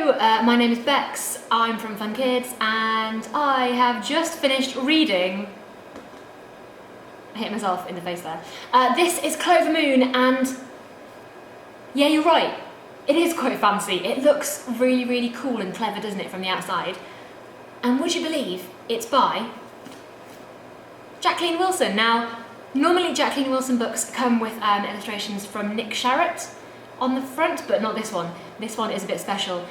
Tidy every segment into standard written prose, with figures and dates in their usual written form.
My name is Bex, I'm from Fun Kids, and I have just finished reading... I hit myself in the face there. This is Clover Moon, and yeah, you're right, it is quite fancy. It looks really, really cool and clever, doesn't it, from the outside? And would you believe it's by Jacqueline Wilson? Now, normally Jacqueline Wilson books come with illustrations from Nick Sharratt on the front, but not this one. This one is a bit special.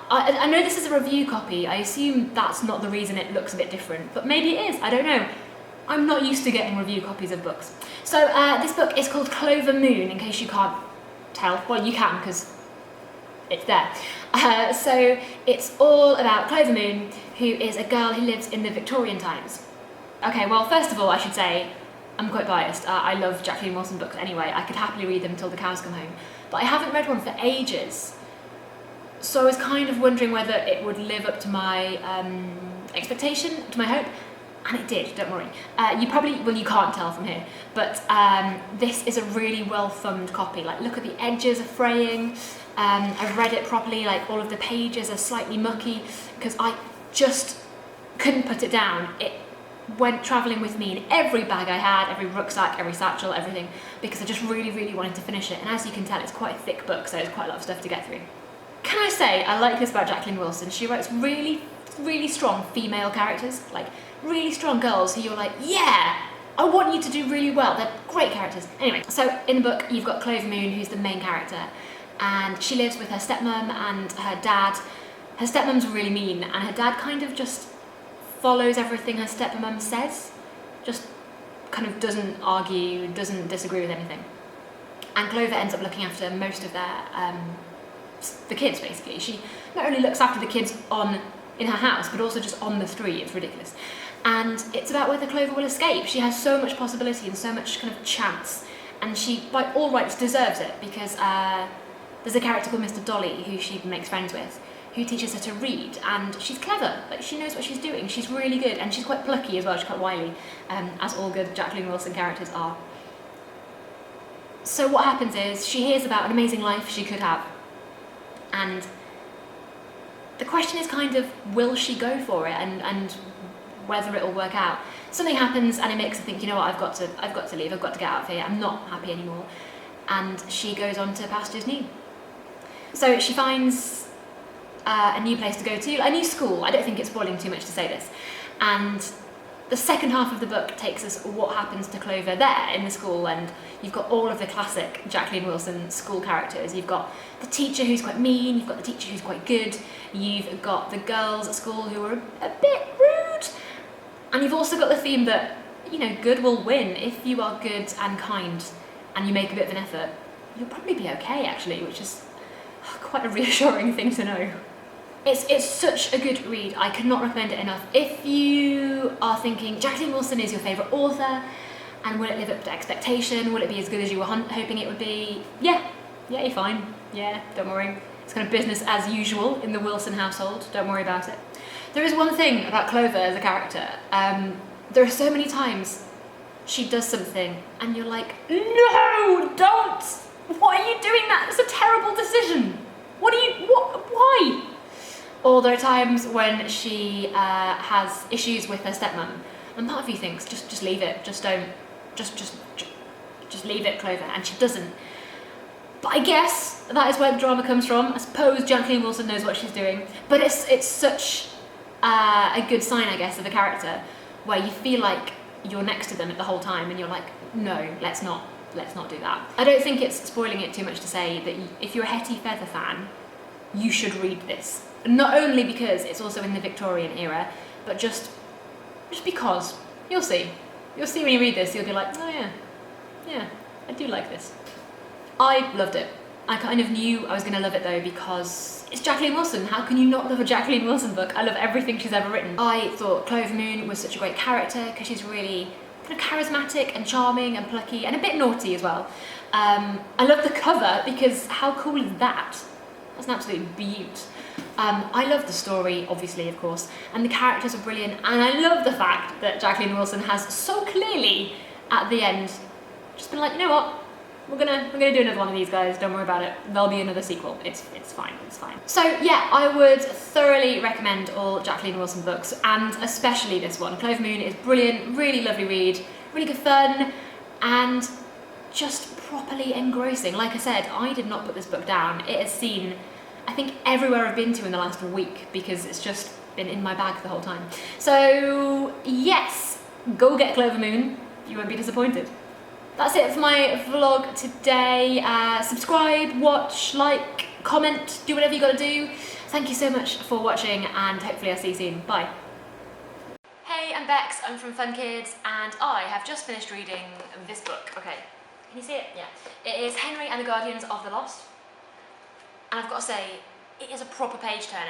I know this is a review copy. I assume that's not the reason it looks a bit different, but maybe it is, I don't know. I'm not used to getting review copies of books. So this book is called Clover Moon, in case you can't tell. Well, you can, because it's there. So it's all about Clover Moon, who is a girl who lives in the Victorian times. Okay, well, first of all, I should say, I'm quite biased. I love Jacqueline Wilson books anyway. I could happily read them till the cows come home. But I haven't read one for ages. So I was kind of wondering whether it would live up to my expectation, to my hope. And it did, don't worry. You probably, well, you can't tell from here, but this is a really well-thumbed copy. Like, look at the edges are fraying. I've read it properly, like all of the pages are slightly mucky, because I just couldn't put it down. It went travelling with me in every bag I had, every rucksack, every satchel, everything, because I just really, really wanted to finish it. And as you can tell, it's quite a thick book, so there's quite a lot of stuff to get through. Can I say, I like this about Jacqueline Wilson. She writes really, really strong female characters, like really strong girls who you're like, yeah, I want you to do really well. They're great characters. Anyway, so in the book, you've got Clover Moon, who's the main character, and she lives with her stepmom and her dad. Her stepmom's really mean, and her dad kind of just follows everything her stepmom says, just kind of doesn't argue, doesn't disagree with anything. And Clover ends up looking after most of the kids, basically. She not only looks after the kids in her house, but also just on the street. It's ridiculous. And it's about whether Clover will escape. She has so much possibility and so much kind of chance, and she, by all rights, deserves it, because there's a character called Mr. Dolly who she makes friends with, who teaches her to read, and she's clever, like she knows what she's doing, she's really good, and she's quite plucky as well, she's quite wily, as all good Jacqueline Wilson characters are. So what happens is, she hears about an amazing life she could have, and the question is kind of, will she go for it, and whether it'll work out. Something happens and it makes her think, you know what, I've got to leave, I've got to get out of here, I'm not happy anymore, and she goes on to pastures new. So she finds a new place to go to, a new school. I don't think it's spoiling too much to say this. And the second half of the book takes us what happens to Clover there in the school, and you've got all of the classic Jacqueline Wilson school characters. You've got the teacher who's quite mean, you've got the teacher who's quite good, you've got the girls at school who are a bit rude, and you've also got the theme that, you know, good will win. If you are good and kind and you make a bit of an effort, you'll probably be okay, actually, which is quite a reassuring thing to know. It's such a good read. I could not recommend it enough. If you are thinking Jacqueline Wilson is your favourite author, and will it live up to expectation? Will it be as good as you were hoping it would be? Yeah, you're fine. Yeah, don't worry. It's kind of business as usual in the Wilson household. Don't worry about it. There is one thing about Clover as a character. There are so many times she does something and you're like, no, don't! Why are you doing that? It's a terrible decision. Why? Or there are times when she has issues with her stepmom, and part of you thinks, just leave it, just leave it, Clover, and she doesn't. But I guess that is where the drama comes from. I suppose Jacqueline Wilson knows what she's doing, but it's such a good sign, I guess, of a character where you feel like you're next to them the whole time, and you're like, no, let's not do that. I don't think it's spoiling it too much to say that if you're a Hetty Feather fan, you should read this. Not only because it's also in the Victorian era, but just because. You'll see. You'll see when you read this, you'll be like, oh yeah, I do like this. I loved it. I kind of knew I was going to love it though, because it's Jacqueline Wilson. How can you not love a Jacqueline Wilson book? I love everything she's ever written. I thought Clover Moon was such a great character because she's really kind of charismatic and charming and plucky and a bit naughty as well. I love the cover because how cool is that? That's an absolute beaut. I love the story, obviously, of course, and the characters are brilliant, and I love the fact that Jacqueline Wilson has so clearly, at the end, just been like, you know what, we're gonna do another one of these, guys. Don't worry about it. There'll be another sequel. It's fine. It's fine. So yeah, I would thoroughly recommend all Jacqueline Wilson books, and especially this one. Clover Moon is brilliant, really lovely read, really good fun, and just properly engrossing. Like I said, I did not put this book down. It has seen, I think, everywhere I've been to in the last week, because it's just been in my bag the whole time. So yes, go get Clover Moon. You won't be disappointed. That's it for my vlog today. Subscribe, watch, like, comment, do whatever you gotta do. Thank you so much for watching, and hopefully I'll see you soon. Bye. Hey, I'm Bex, I'm from Fun Kids, and I have just finished reading this book. Okay, can you see it? Yeah. It is Henry and the Guardians of the Lost. And I've got to say, it is a proper page turner.